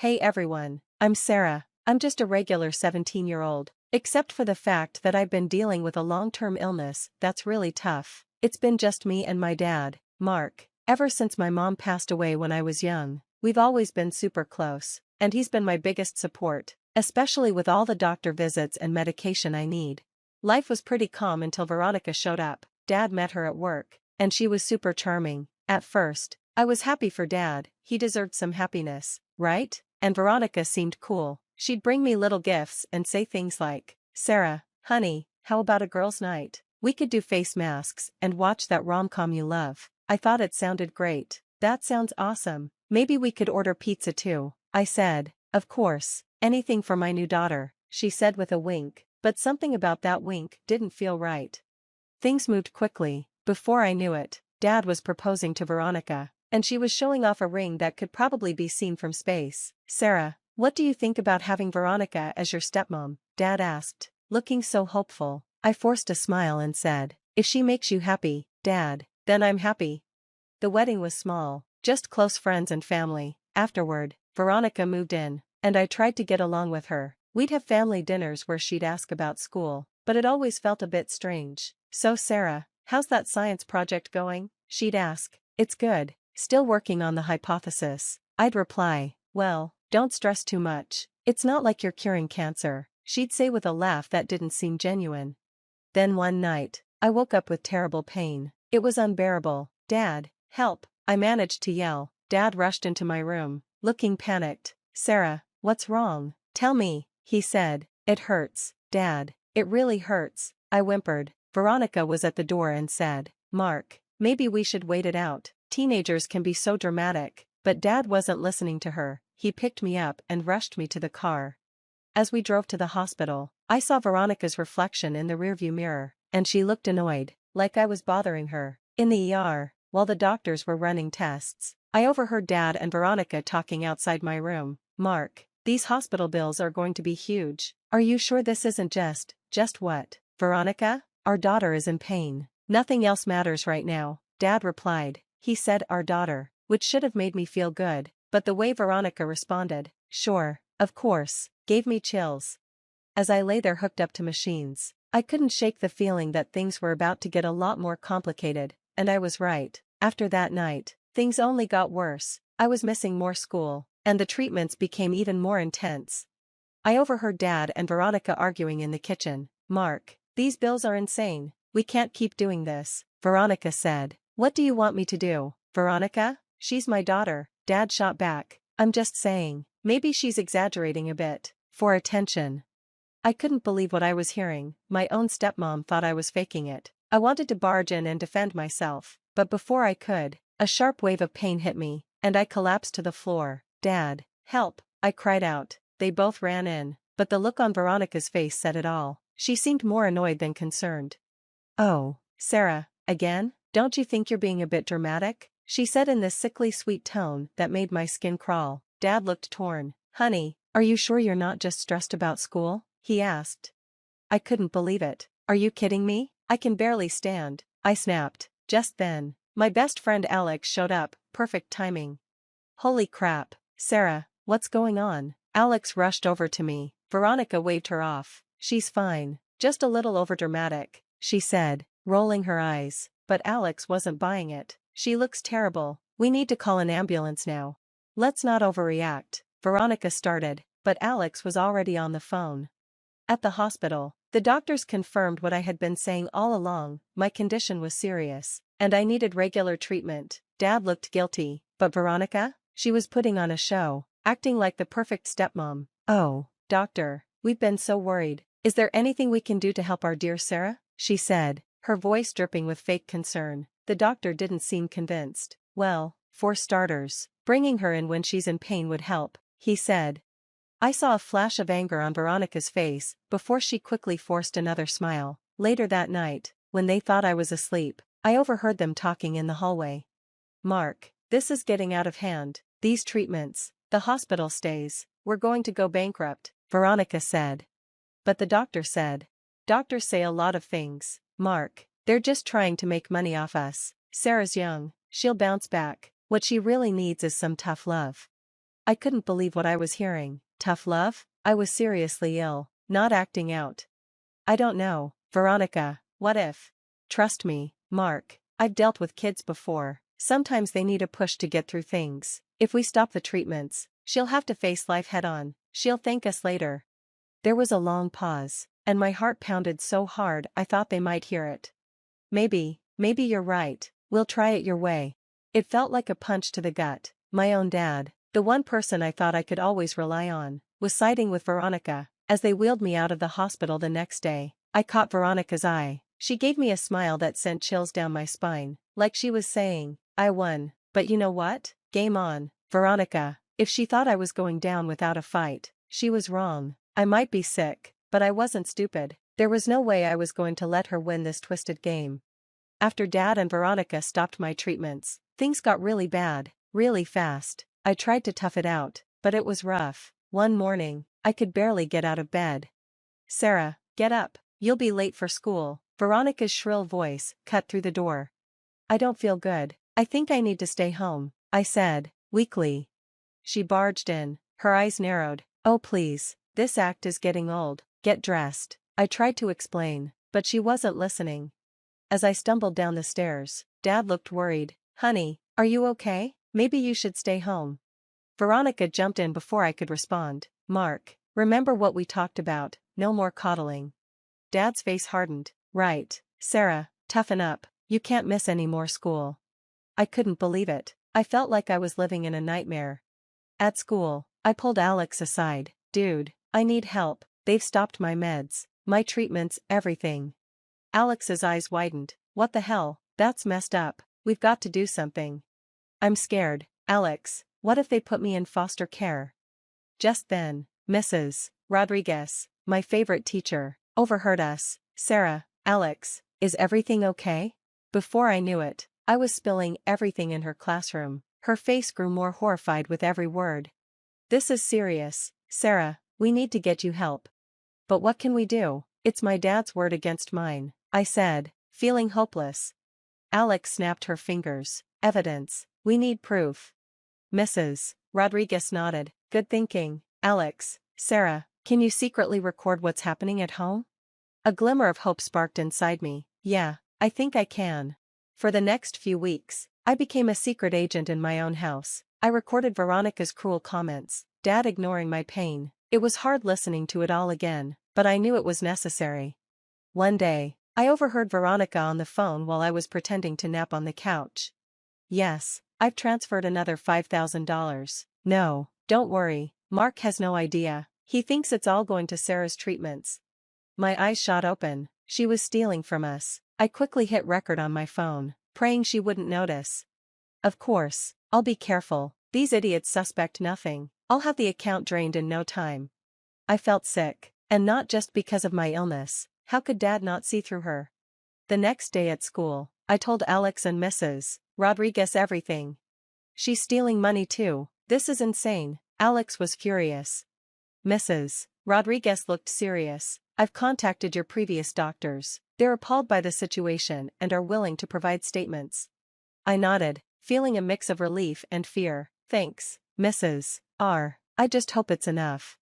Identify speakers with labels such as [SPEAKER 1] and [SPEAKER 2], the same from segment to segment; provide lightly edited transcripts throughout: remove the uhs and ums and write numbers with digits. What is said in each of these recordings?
[SPEAKER 1] Hey everyone, I'm Sarah. I'm just a regular 17-year-old, except for the fact that I've been dealing with a long-term illness that's really tough. It's been just me and my dad, Mark. Ever since my mom passed away when I was young, we've always been super close, and he's been my biggest support, especially with all the doctor visits and medication I need. Life was pretty calm until Veronica showed up. Dad met her at work, and she was super charming. At first, I was happy for Dad, he deserved some happiness, right? And Veronica seemed cool. She'd bring me little gifts and say things like, "Sarah, honey, how about a girls' night? We could do face masks and watch that rom-com you love." I thought it sounded great. "That sounds awesome. Maybe we could order pizza too," I said. "Of course, anything for my new daughter," she said with a wink, but something about that wink didn't feel right. Things moved quickly. Before I knew it, Dad was proposing to Veronica, and she was showing off a ring that could probably be seen from space. "Sarah, what do you think about having Veronica as your stepmom?" Dad asked, looking so hopeful. I forced a smile and said, "If she makes you happy, Dad, then I'm happy." The wedding was small, just close friends and family. Afterward, Veronica moved in, and I tried to get along with her. We'd have family dinners where she'd ask about school, but it always felt a bit strange. "So Sarah, how's that science project going?" she'd ask. "It's good, still working on the hypothesis." I'd reply, "Well, don't stress too much. It's not like you're curing cancer," she'd say with a laugh that didn't seem genuine. Then one night, I woke up with terrible pain. It was unbearable. "Dad, help," I managed to yell. Dad rushed into my room, looking panicked. "Sarah, what's wrong? Tell me," he said. "It hurts, Dad. It really hurts," I whimpered. Veronica was at the door and said, "Mark, maybe we should wait it out. Teenagers can be so dramatic." But Dad wasn't listening to her. He picked me up and rushed me to the car. As we drove to the hospital, I saw Veronica's reflection in the rearview mirror, and she looked annoyed, like I was bothering her. In the ER, while the doctors were running tests, I overheard Dad and Veronica talking outside my room. "Mark, these hospital bills are going to be huge. Are you sure this isn't just what?" "Veronica, our daughter is in pain. Nothing else matters right now," Dad replied. He said "our daughter," which should have made me feel good, but the way Veronica responded, "Sure, of course," gave me chills. As I lay there hooked up to machines, I couldn't shake the feeling that things were about to get a lot more complicated, and I was right. After that night, things only got worse. I was missing more school, and the treatments became even more intense. I overheard Dad and Veronica arguing in the kitchen. "Mark, these bills are insane. We can't keep doing this," Veronica said. "What do you want me to do, Veronica? She's my daughter," Dad shot back. "I'm just saying, maybe she's exaggerating a bit, for attention." I couldn't believe what I was hearing. My own stepmom thought I was faking it. I wanted to barge in and defend myself, but before I could, a sharp wave of pain hit me, and I collapsed to the floor. "Dad, help," I cried out. They both ran in, but the look on Veronica's face said it all. She seemed more annoyed than concerned. "Oh, Sarah, again? Don't you think you're being a bit dramatic?" she said in this sickly sweet tone that made my skin crawl. Dad looked torn. "Honey, are you sure you're not just stressed about school?" he asked. I couldn't believe it. "Are you kidding me? I can barely stand," I snapped. Just then, my best friend Alex showed up, perfect timing. "Holy crap, Sarah, what's going on?" Alex rushed over to me. Veronica waved her off. "She's fine, just a little overdramatic," she said, rolling her eyes. But Alex wasn't buying it. "She looks terrible. We need to call an ambulance now." "Let's not overreact," Veronica started, but Alex was already on the phone. At the hospital, the doctors confirmed what I had been saying all along. My condition was serious, and I needed regular treatment. Dad looked guilty, but Veronica? She was putting on a show, acting like the perfect stepmom. "Oh, doctor, we've been so worried. Is there anything we can do to help our dear Sarah?" she said, her voice dripping with fake concern. The doctor didn't seem convinced. "Well, for starters, bringing her in when she's in pain would help," he said. I saw a flash of anger on Veronica's face before she quickly forced another smile. Later that night, when they thought I was asleep, I overheard them talking in the hallway. "Mark, this is getting out of hand. These treatments, the hospital stays, we're going to go bankrupt," Veronica said. But the doctor said. "Doctors say a lot of things, Mark. They're just trying to make money off us. Sarah's young, she'll bounce back. What she really needs is some tough love." I couldn't believe what I was hearing. Tough love? I was seriously ill, not acting out. I don't know, Veronica, what if? Trust me, Mark, I've dealt with kids before. Sometimes they need a push to get through things. If we stop the treatments, she'll have to face life head on. She'll thank us later. There was a long pause, and my heart pounded so hard I thought they might hear it. Maybe you're right, we'll try it your way. It felt like a punch to the gut. My own dad, the one person I thought I could always rely on, was siding with Veronica. As they wheeled me out of the hospital the next day, I caught Veronica's eye. She gave me a smile that sent chills down my spine, like she was saying, I won, but you know what? Game on, Veronica. If she thought I was going down without a fight, she was wrong. I might be sick, but I wasn't stupid. There was no way I was going to let her win this twisted game. After Dad and Veronica stopped my treatments, things got really bad, really fast. I tried to tough it out, but it was rough. One morning, I could barely get out of bed. Sarah, get up, you'll be late for school. Veronica's shrill voice cut through the door. I don't feel good. I think I need to stay home, I said, weakly. She barged in, her eyes narrowed. Oh please, this act is getting old. Get dressed. I tried to explain, but she wasn't listening. As I stumbled down the stairs, Dad looked worried. Honey, are you okay? Maybe you should stay home. Veronica jumped in before I could respond. Mark, remember what we talked about, no more coddling. Dad's face hardened. Right, Sarah, toughen up, you can't miss any more school. I couldn't believe it. I felt like I was living in a nightmare. At school, I pulled Alex aside. Dude, I need help. They've stopped my meds, my treatments, everything. Alex's eyes widened. What the hell? That's messed up. We've got to do something. I'm scared, Alex. What if they put me in foster care? Just then, Mrs. Rodriguez, my favorite teacher, overheard us. Sarah, Alex, is everything okay? Before I knew it, I was spilling everything in her classroom. Her face grew more horrified with every word. This is serious, Sarah, we need to get you help. But what can we do? It's my dad's word against mine, I said, feeling hopeless. Alex snapped her fingers. Evidence. We need proof. Mrs. Rodriguez nodded. Good thinking, Alex. Sarah, can you secretly record what's happening at home? A glimmer of hope sparked inside me. Yeah, I think I can. For the next few weeks, I became a secret agent in my own house. I recorded Veronica's cruel comments, Dad ignoring my pain. It was hard listening to it all again, but I knew it was necessary. One day, I overheard Veronica on the phone while I was pretending to nap on the couch. Yes, I've transferred another $5,000. No, don't worry, Mark has no idea. He thinks it's all going to Sarah's treatments. My eyes shot open. She was stealing from us. I quickly hit record on my phone, praying she wouldn't notice. Of course, I'll be careful. These idiots suspect nothing. I'll have the account drained in no time. I felt sick, and not just because of my illness. How could Dad not see through her? The next day at school, I told Alex and Mrs. Rodriguez everything. She's stealing money too. This is insane. Alex was furious. Mrs. Rodriguez looked serious. I've contacted your previous doctors. They're appalled by the situation and are willing to provide statements. I nodded, feeling a mix of relief and fear. Thanks, Mrs. R. I just hope it's enough.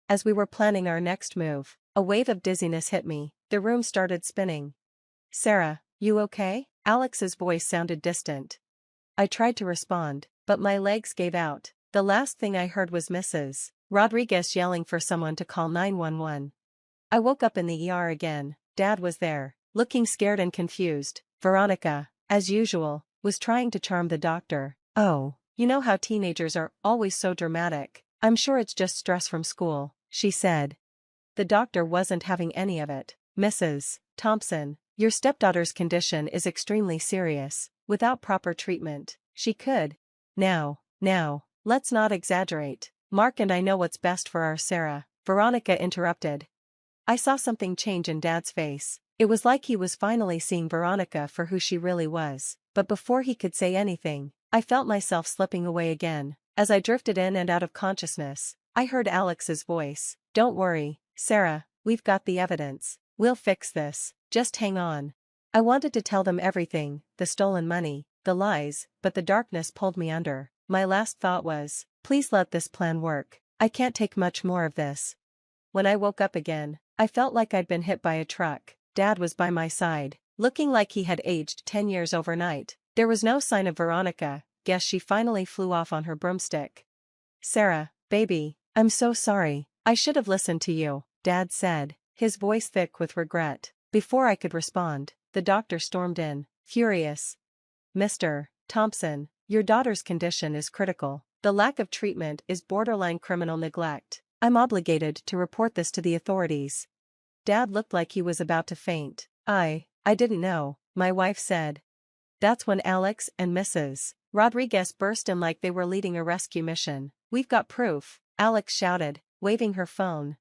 [SPEAKER 1] As we were planning our next move, a wave of dizziness hit me. The room started spinning. Sarah, you okay? Alex's voice sounded distant. I tried to respond, but my legs gave out. The last thing I heard was Mrs. Rodriguez yelling for someone to call 911. I woke up in the ER again. Dad was there, looking scared and confused. Veronica, as usual, was trying to charm the doctor. Oh, you know how teenagers are always so dramatic. I'm sure it's just stress from school, she said. The doctor wasn't having any of it. Mrs. Thompson, your stepdaughter's condition is extremely serious. Without proper treatment, she could. Now, let's not exaggerate. Mark and I know what's best for our Sarah. Veronica interrupted. I saw something change in Dad's face. It was like he was finally seeing Veronica for who she really was. But before he could say anything, I felt myself slipping away again. As I drifted in and out of consciousness, I heard Alex's voice. Don't worry, Sarah, we've got the evidence. We'll fix this. Just hang on. I wanted to tell them everything, the stolen money, the lies, but the darkness pulled me under. My last thought was, please let this plan work. I can't take much more of this. When I woke up again, I felt like I'd been hit by a truck. Dad was by my side, looking like he had aged 10 years overnight. There was no sign of Veronica. Guess she finally flew off on her broomstick. Sarah, baby, I'm so sorry. I should have listened to you, Dad said, his voice thick with regret. Before I could respond, the doctor stormed in, furious. Mr. Thompson, your daughter's condition is critical. The lack of treatment is borderline criminal neglect. I'm obligated to report this to the authorities. Dad looked like he was about to faint. I didn't know, my wife said. That's when Alex and Mrs. Rodriguez burst in like they were leading a rescue mission. We've got proof, Alex shouted, waving her phone.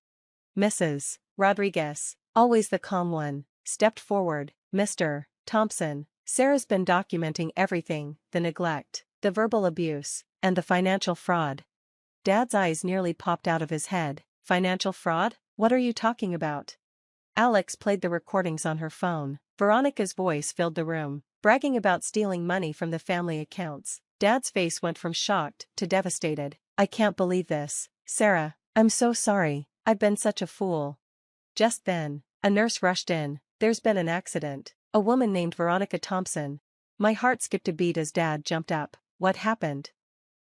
[SPEAKER 1] Mrs. Rodriguez, always the calm one, stepped forward. Mr. Thompson, Sarah's been documenting everything, the neglect, the verbal abuse, and the financial fraud. Dad's eyes nearly popped out of his head. Financial fraud? What are you talking about? Alex played the recordings on her phone. Veronica's voice filled the room, bragging about stealing money from the family accounts. Dad's face went from shocked to devastated. I can't believe this. Sarah, I'm so sorry. I've been such a fool. Just then, a nurse rushed in. There's been an accident. A woman named Veronica Thompson. My heart skipped a beat as Dad jumped up. What happened?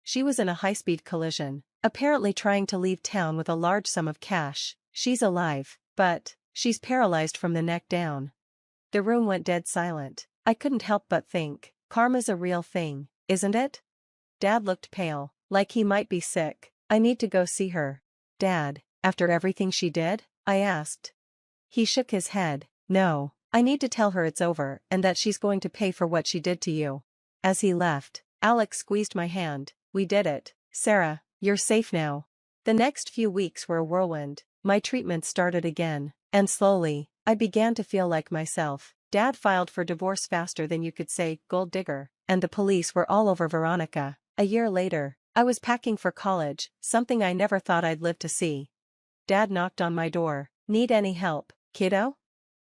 [SPEAKER 1] She was in a high-speed collision, apparently trying to leave town with a large sum of cash. She's alive, but she's paralyzed from the neck down. The room went dead silent. I couldn't help but think, karma's a real thing, isn't it? Dad looked pale, like he might be sick. I need to go see her. Dad, after everything she did? I asked. He shook his head. No, I need to tell her it's over and that she's going to pay for what she did to you. As he left, Alex squeezed my hand. We did it. Sarah, you're safe now. The next few weeks were a whirlwind. My treatment started again, and slowly, I began to feel like myself. Dad filed for divorce faster than you could say, gold digger, and the police were all over Veronica. A year later, I was packing for college, something I never thought I'd live to see. Dad knocked on my door. Need any help, kiddo?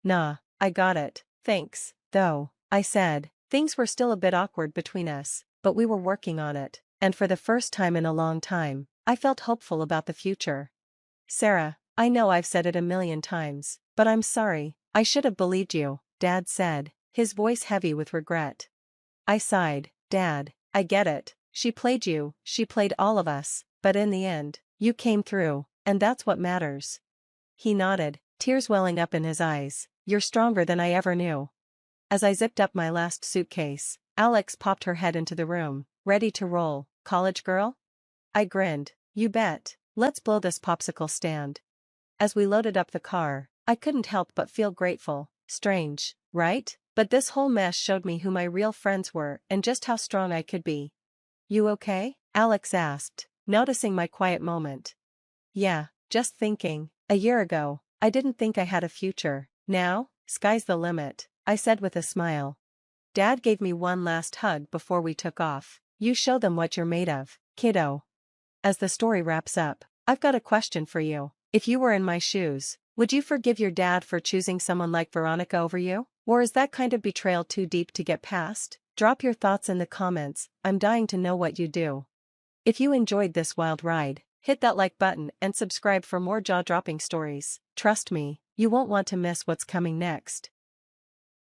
[SPEAKER 1] Nah, I got it, thanks, though, I said. Things were still a bit awkward between us, but we were working on it, and for the first time in a long time, I felt hopeful about the future. Sarah, I know I've said it a million times, but I'm sorry, I should have believed you, Dad said, his voice heavy with regret. I sighed. Dad, I get it, she played you, she played all of us, but in the end, you came through, and that's what matters. He nodded, tears welling up in his eyes. You're stronger than I ever knew. As I zipped up my last suitcase, Alex popped her head into the room, ready to roll. College girl? I grinned. You bet. Let's blow this popsicle stand. As we loaded up the car, I couldn't help but feel grateful. Strange, right? But this whole mess showed me who my real friends were and just how strong I could be. You okay? Alex asked, noticing my quiet moment. Yeah, just thinking. A year ago, I didn't think I had a future. Now, sky's the limit, I said with a smile. Dad gave me one last hug before we took off. You show them what you're made of, kiddo. As the story wraps up, I've got a question for you. If you were in my shoes, would you forgive your dad for choosing someone like Veronica over you? Or is that kind of betrayal too deep to get past? Drop your thoughts in the comments. I'm dying to know what you do. If you enjoyed this wild ride, hit that like button and subscribe for more jaw-dropping stories. Trust me, you won't want to miss what's coming next.